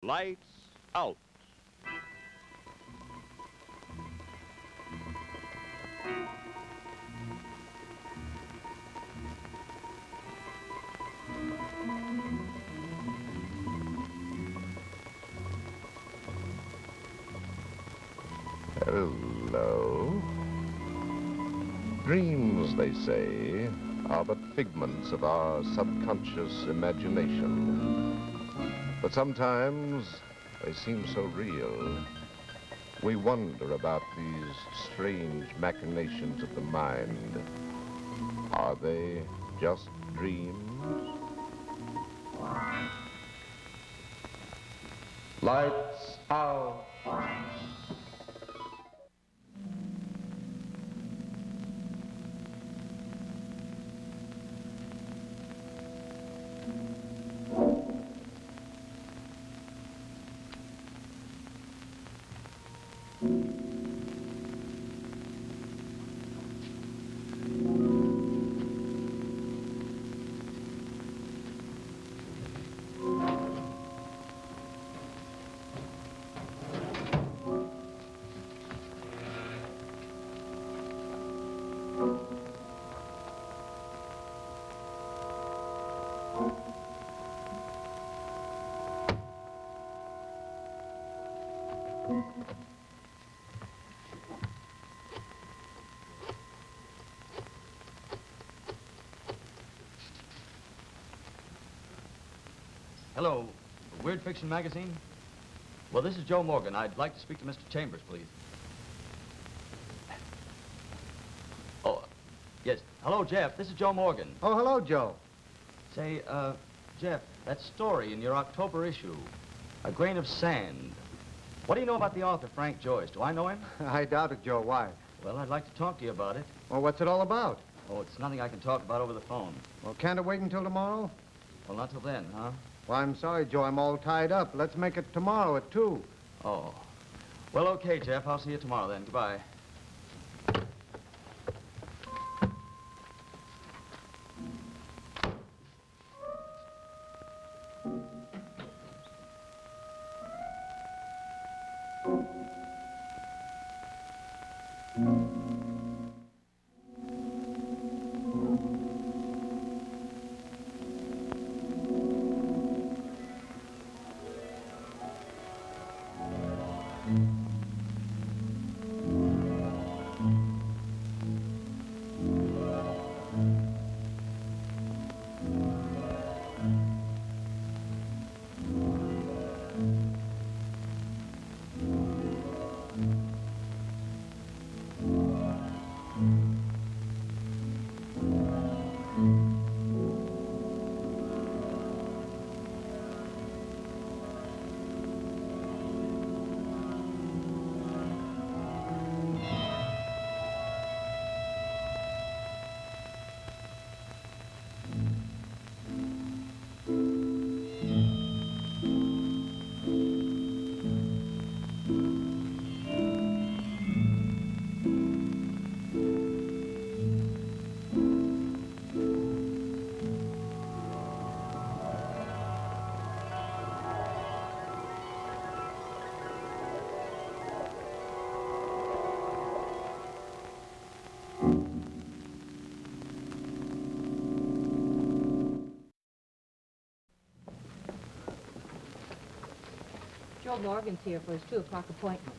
Lights out. Hello. Dreams, they say, are but figments of our subconscious imagination. But sometimes they seem so real. We wonder about these strange machinations of the mind. Are they just dreams? Lights out. Hello, Weird Fiction Magazine? Well, this is Joe Morgan. I'd like to speak to Mr. Chambers, please. Oh, yes. Hello, Jeff. This is Joe Morgan. Oh, hello, Joe. Say, Jeff, that story in your October issue, A Grain of Sand. What do you know about the author, Frank Joyce? Do I know him? I doubt it, Joe. Why? Well, I'd like to talk to you about it. Well, what's it all about? Oh, it's nothing I can talk about over the phone. Well, can't it wait until tomorrow? Well, not till then, huh? Well, I'm sorry, Joe. I'm all tied up. Let's make it tomorrow at 2. Oh. Well, okay, Jeff. I'll see you tomorrow then. Goodbye. Joe Morgan's here for his 2 o'clock appointment.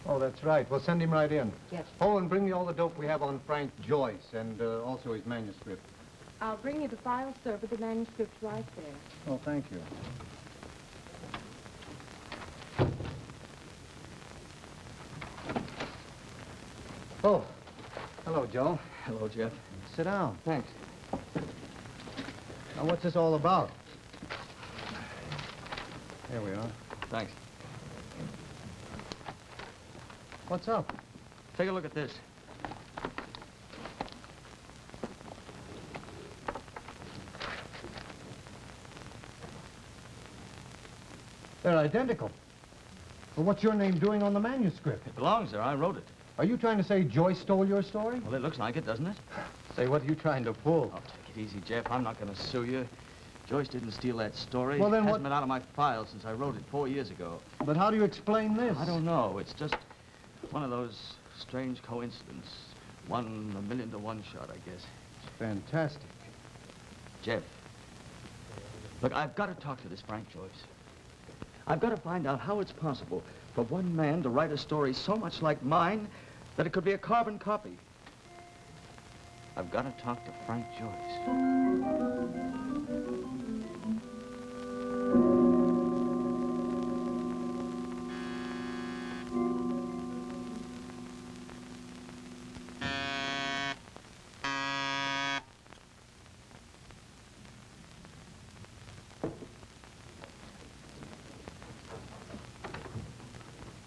Oh, that's right. We'll send him right in. Yes. Oh, and bring me all the dope we have on Frank Joyce and also his manuscript. I'll bring you the file, sir, but the manuscript's right there. Oh, thank you. Oh, hello, Joe. Hello, Jeff. Sit down. Thanks. Now, what's this all about? Here we are. Thanks. What's up? Take a look at this. They're identical. Well, what's your name doing on the manuscript? It belongs there. I wrote it. Are you trying to say Joyce stole your story? Well, it looks like it, doesn't it? Say, what are you trying to pull? Oh, take it easy, Jeff. I'm not going to sue you. Joyce didn't steal that story. Well, then it what- hasn't been out of my file since I wrote it 4 years ago. But how do you explain this? I don't know. It's just one of those strange coincidences. 1 in a million to 1 shot, I guess. It's fantastic. Jeff, look, I've got to talk to this Frank Joyce. I've got to find out how it's possible for one man to write a story so much like mine that it could be a carbon copy. I've got to talk to Frank Joyce.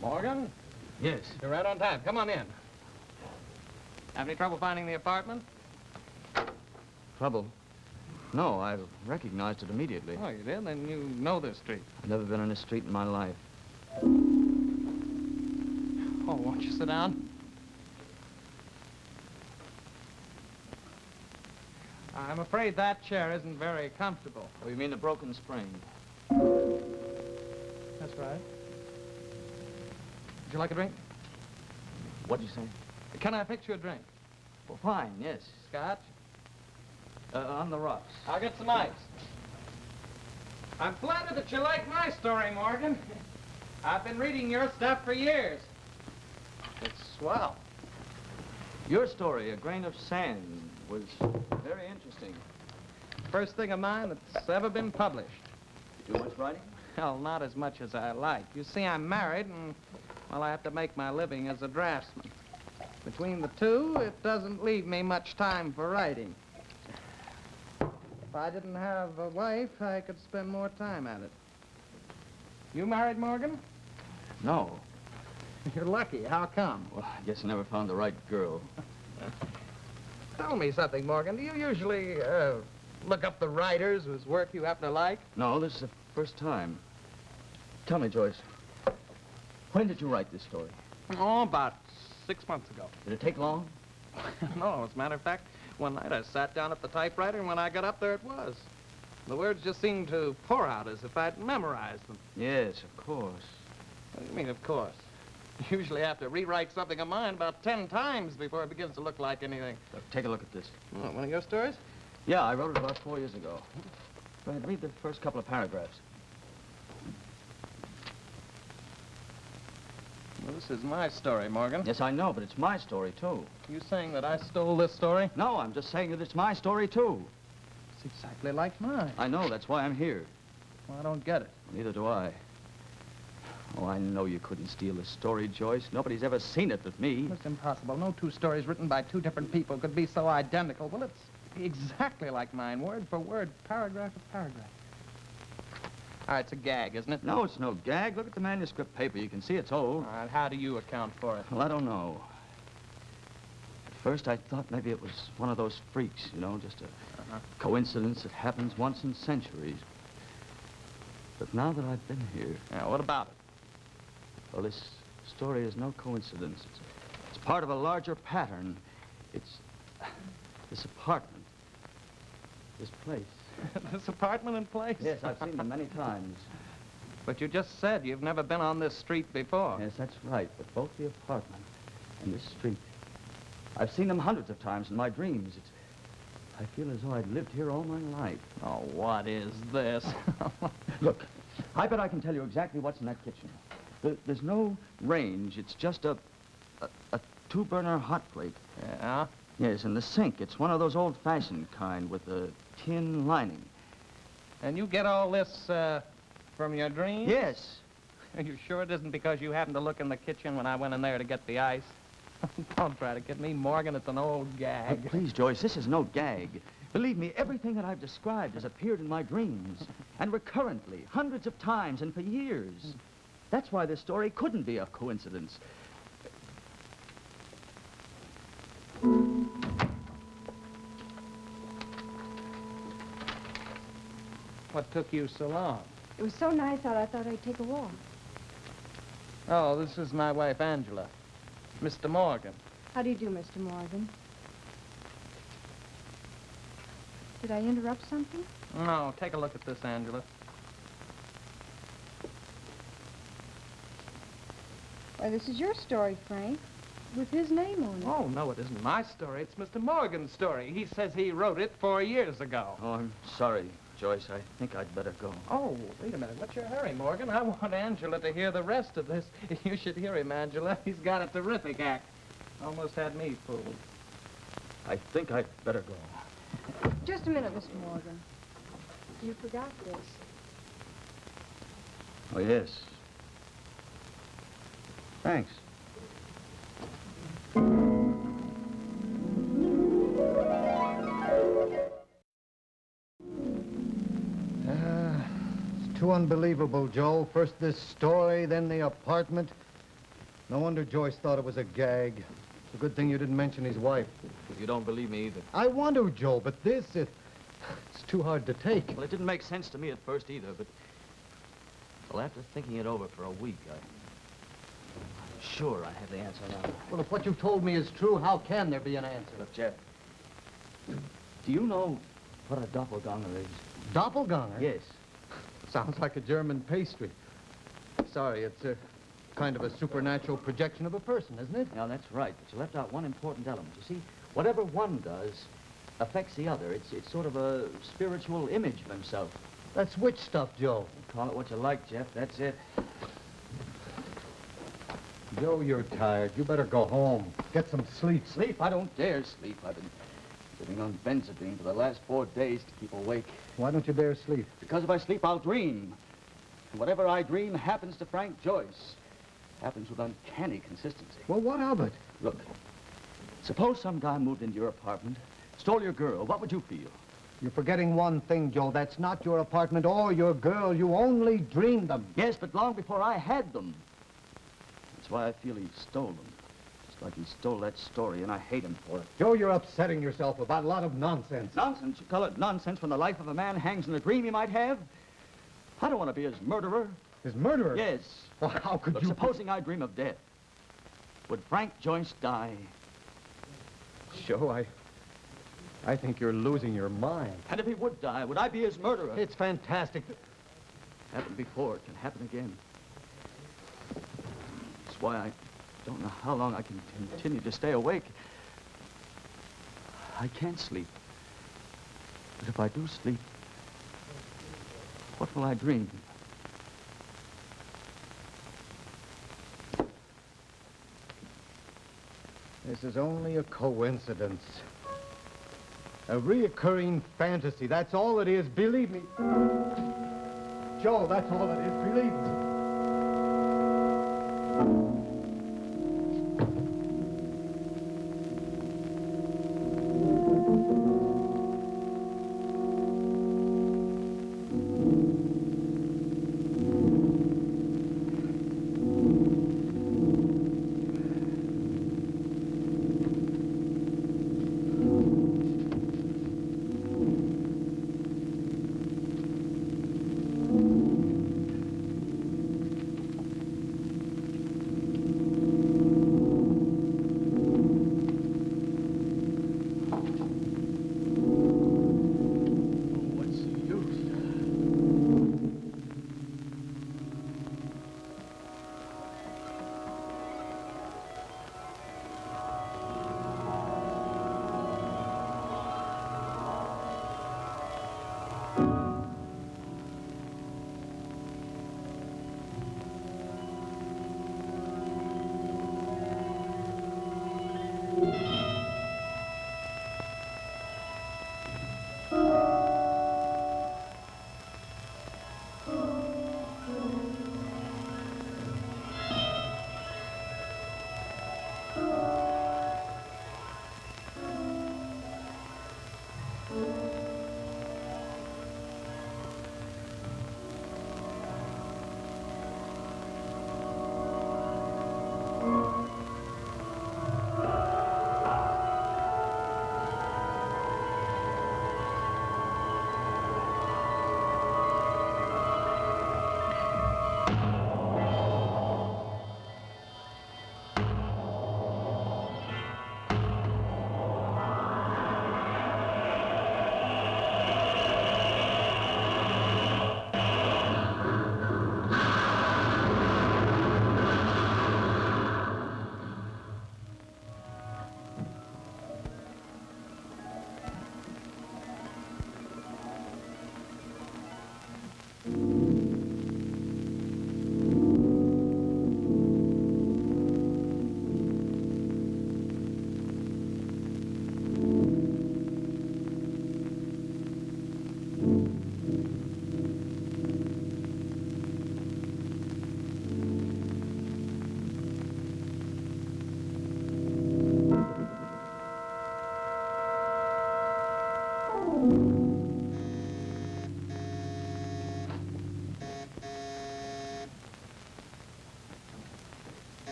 Morgan, Yes. you're right on time. Come on in. Have any trouble finding the apartment? Trouble? No, I recognized it immediately. Oh, you did? Then you know this street. I've never been on this street in my life. Oh, won't you sit down? I'm afraid that chair isn't very comfortable. Oh, you mean the broken spring? That's right. Would you like a drink? What'd you say? Can I fix you a drink? Well, fine, yes. Scotch? On the rocks. I'll get some ice. I'm flattered that you like my story, Morgan. I've been reading your stuff for years. It's swell. Your story, A Grain of Sand, was very interesting. First thing of mine that's ever been published. You do much writing? Well, not as much as I like. You see, I'm married, and, well, I have to make my living as a draftsman. Between the two, it doesn't leave me much time for writing. If I didn't have a wife, I could spend more time at it. You married, Morgan? No. You're lucky. How come? Well, I guess I never found the right girl. Tell me something, Morgan. Do you usually look up the writers whose work you happen to like? No, this is the first time. Tell me, Joyce, when did you write this story? Oh, about 6 months ago. Did it take long? No, as a matter of fact, one night I sat down at the typewriter, and when I got up there, it was. The words just seemed to pour out as if I'd memorized them. Yes, of course. What do you mean, of course? You usually have to rewrite something of mine about 10 times before it begins to look like anything. Look, take a look at this. Oh, one of your stories? Yeah, I wrote it about 4 years ago. Go ahead, read the first couple of paragraphs. Well, this is my story, Morgan. Yes, I know, but it's my story, too. You saying that I stole this story? No, I'm just saying that it's my story, too. It's exactly like mine. I know, that's why I'm here. Well, I don't get it. Neither do I. Oh, I know you couldn't steal this story, Joyce. Nobody's ever seen it but me. It's impossible. No two stories written by two different people could be so identical. Well, it's exactly like mine, word for word, paragraph for paragraph. All right, it's a gag, isn't it? No, it's no gag. Look at the manuscript paper. You can see it's old. All right, how do you account for it? Well, I don't know. At first, I thought maybe it was one of those freaks, you know, just a coincidence that happens once in centuries. But now that I've been here... Yeah, what about it? Well, this story is no coincidence. It's part of a larger pattern. It's this apartment, this place. This apartment and place? Yes, I've seen them many times. But you just said you've never been on this street before. Yes, that's right. But both the apartment and this street, I've seen them hundreds of times in my dreams. I feel as though I'd lived here all my life. Oh, what is this? Look, I bet I can tell you exactly what's in that kitchen. There's no range. It's just a two-burner hot plate. Yeah? Yes, and the sink. It's one of those old-fashioned kind with a tin lining. And you get all this from your dreams? Yes. Are you sure it isn't because you happened to look in the kitchen when I went in there to get the ice? Don't try to kid me, Morgan. It's an old gag. But please, Joyce, this is no gag. Believe me, everything that I've described has appeared in my dreams. And recurrently, hundreds of times, and for years. That's why this story couldn't be a coincidence. What took you so long? It was so nice out, I thought I'd take a walk. Oh, this is my wife, Angela. Mr. Morgan. How do you do, Mr. Morgan? Did I interrupt something? No, take a look at this, Angela. Why, this is your story, Frank, with his name on it. Oh, no, it isn't my story. It's Mr. Morgan's story. He says he wrote it 4 years ago. Oh, I'm sorry, Joyce. I think I'd better go. Oh, wait a minute. What's your hurry, Morgan? I want Angela to hear the rest of this. You should hear him, Angela. He's got a terrific act. Almost had me fooled. I think I'd better go. Just a minute, Mr. Morgan. You forgot this. Oh, yes. Thanks. It's too unbelievable, Joe. First this story, then the apartment. No wonder Joyce thought it was a gag. It's a good thing you didn't mention his wife. You don't believe me either. I want to, Joe, but it's too hard to take. Well, it didn't make sense to me at first either, but... Well, after thinking it over for a week, I'm sure I have the answer now. Well, if what you told me is true, how can there be an answer? Look, Jeff, do you know what a doppelganger is? Doppelganger? Yes. Sounds like a German pastry. Sorry, it's a kind of a supernatural projection of a person, isn't it? Now, that's right, but you left out one important element. You see, whatever one does affects the other. It's sort of a spiritual image of himself. That's witch stuff, Joe. Call it what you like, Jeff. That's it. Joe, you're tired. You better go home. Get some sleep. Sleep? I don't dare sleep. I've been sitting on benzodine for the last 4 days to keep awake. Why don't you dare sleep? Because if I sleep, I'll dream. And whatever I dream happens to Frank Joyce. Happens with uncanny consistency. Well, what of it? Look, suppose some guy moved into your apartment, stole your girl. What would you feel? You're forgetting one thing, Joe. That's not your apartment or your girl. You only dreamed them. Yes, but long before I had them. That's why I feel he stole them. Just like he stole that story, and I hate him for it. Joe, you're upsetting yourself about a lot of nonsense. Nonsense? You call it nonsense when the life of a man hangs in a dream he might have? I don't want to be his murderer. His murderer? Yes. Well, how could Look, you... supposing I dream of death, would Frank Joyce die? Joe, I think you're losing your mind. And if he would die, would I be his murderer? It's fantastic. Happened before, it can happen again. That's why I don't know how long I can continue to stay awake. I can't sleep. But if I do sleep, what will I dream? This is only a coincidence. A reoccurring fantasy. That's all it is. Believe me. Joe, that's all it is. Believe me.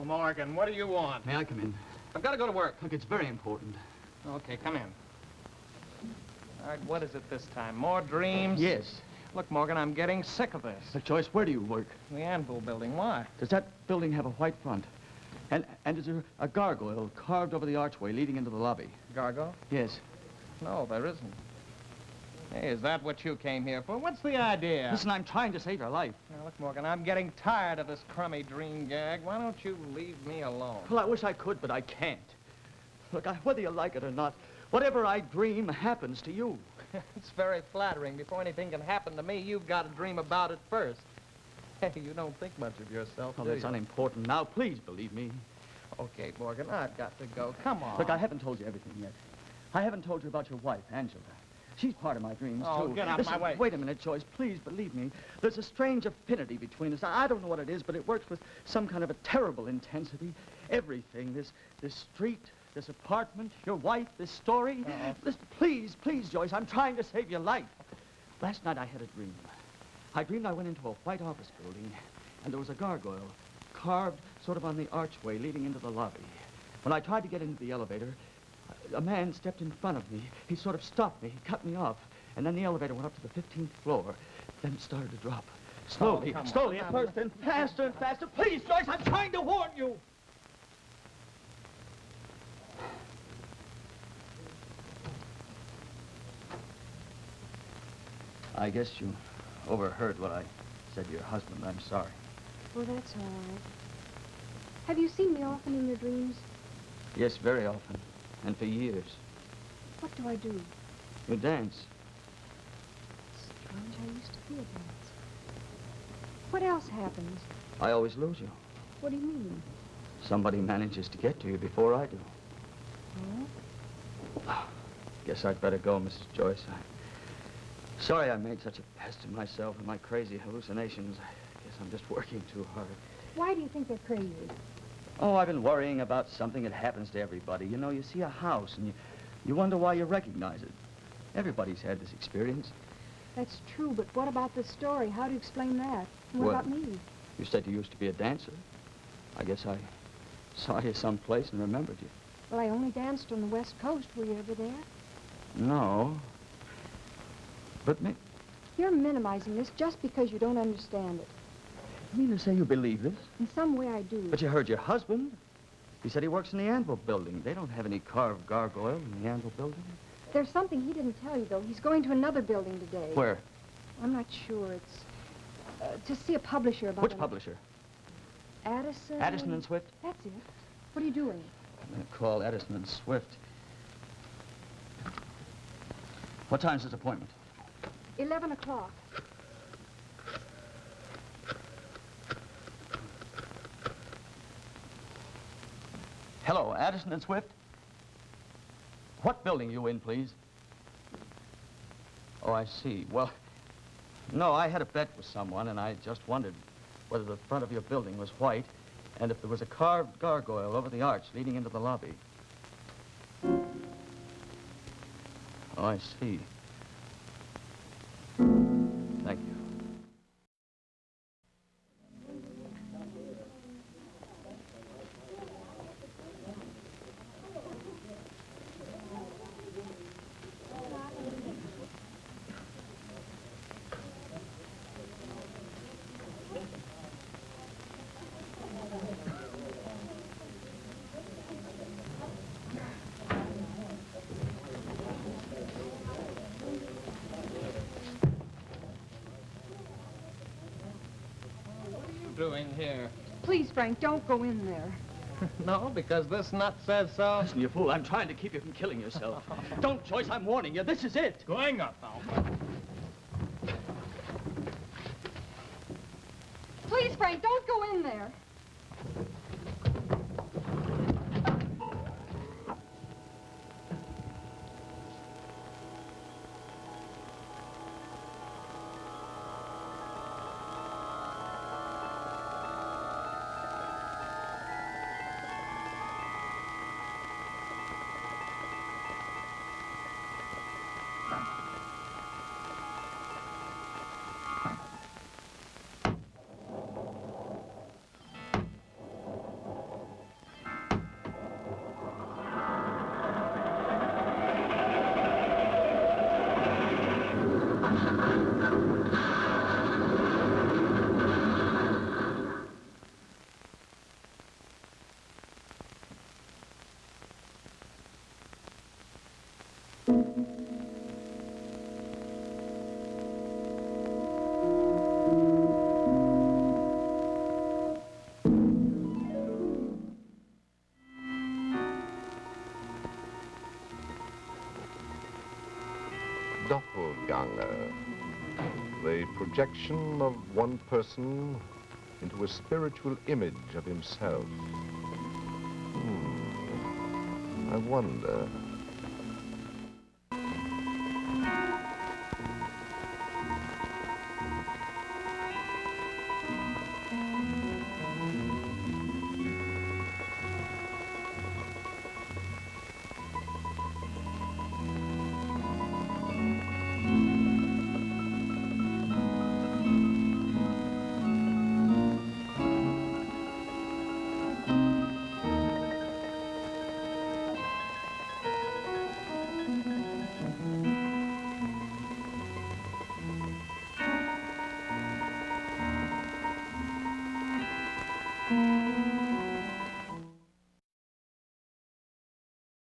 Well, Morgan, what do you want? May I come in? I've got to go to work. Look, it's very important. Okay, come in. All right, what is it this time? More dreams? Yes. Look, Morgan, I'm getting sick of this. Look, Joyce, where do you work? The Anvil building. Why? Does that building have a white front? And is there a gargoyle carved over the archway leading into the lobby? Gargoyle? Yes. No, there isn't. Hey, is that what you came here for? What's the idea? Listen, I'm trying to save your life. Now, look, Morgan, I'm getting tired of this crummy dream gag. Why don't you leave me alone? Well, I wish I could, but I can't. Look, whether you like it or not, whatever I dream happens to you. It's very flattering. Before anything can happen to me, you've got to dream about it first. Hey, you don't think much of yourself, Oh, do that's you? unimportant. Now, please believe me. Okay, Morgan, I've got to go. Come on. Look, I haven't told you everything yet. I haven't told you about your wife, Angela. She's part of my dreams, Oh, too. get out of my Listen, way. Wait a minute, Joyce. Please believe me. There's a strange affinity between us. I don't know what it is, but it works with some kind of a terrible intensity. Everything, this street, this apartment, your wife, this story. Listen, please, Joyce, I'm trying to save your life. Last night I had a dream. I dreamed I went into a white office building, and there was a gargoyle carved sort of on the archway leading into the lobby. When I tried to get into the elevator, a man stepped in front of me. He sort of stopped me. He cut me off. And then the elevator went up to the 15th floor. Then it started to drop. Slowly, come on. slowly at first, then faster and faster. Please, Joyce, I'm trying to warn you. I guess you overheard what I said to your husband. I'm sorry. Oh, that's all right. Have you seen me often in your dreams? Yes, very often. And for years. What do I do? You dance. Strange, I used to be a dancer. What else happens? I always lose you. What do you mean? Somebody manages to get to you before I do. Oh? Guess I'd better go, Mrs. Joyce. Sorry I made such a pest of myself and my crazy hallucinations. I guess I'm just working too hard. Why do you think they're crazy? Oh, I've been worrying about something that happens to everybody. You know, you see a house and you wonder why you recognize it. Everybody's had this experience. That's true, but what about the story? How do you explain that? And what Well- about me? You said you used to be a dancer. I guess I saw you someplace and remembered you. Well, I only danced on the West Coast. Were you ever there? No. But You're minimizing this just because you don't understand it. you mean to say you believe this? In some way, I do. But you heard your husband. He said he works in the Anvil building. They don't have any carved gargoyle in the Anvil building. There's something he didn't tell you, though. He's going to another building today. Where? I'm not sure. It's to see a publisher about Which an- publisher? Addison. Addison and Swift? That's it. What are you doing? I'm going to call Addison and Swift. What time's his appointment? 11 o'clock. Hello, Addison and Swift? What building you in, please? Oh, I see. Well, no, I had a bet with someone, and I just wondered whether the front of your building was white and if there was a carved gargoyle over the arch leading into the lobby. Oh, I see. Thank you. Doing here? Please, Frank, don't go in there. No, because this nut says so. Listen, you fool, I'm trying to keep you from killing yourself. Don't, Joyce, I'm warning you. This is it. Going up now. Please, Frank, don't go in there. Doppelganger, the projection of one person into a spiritual image of himself. I wonder. Mm-hmm.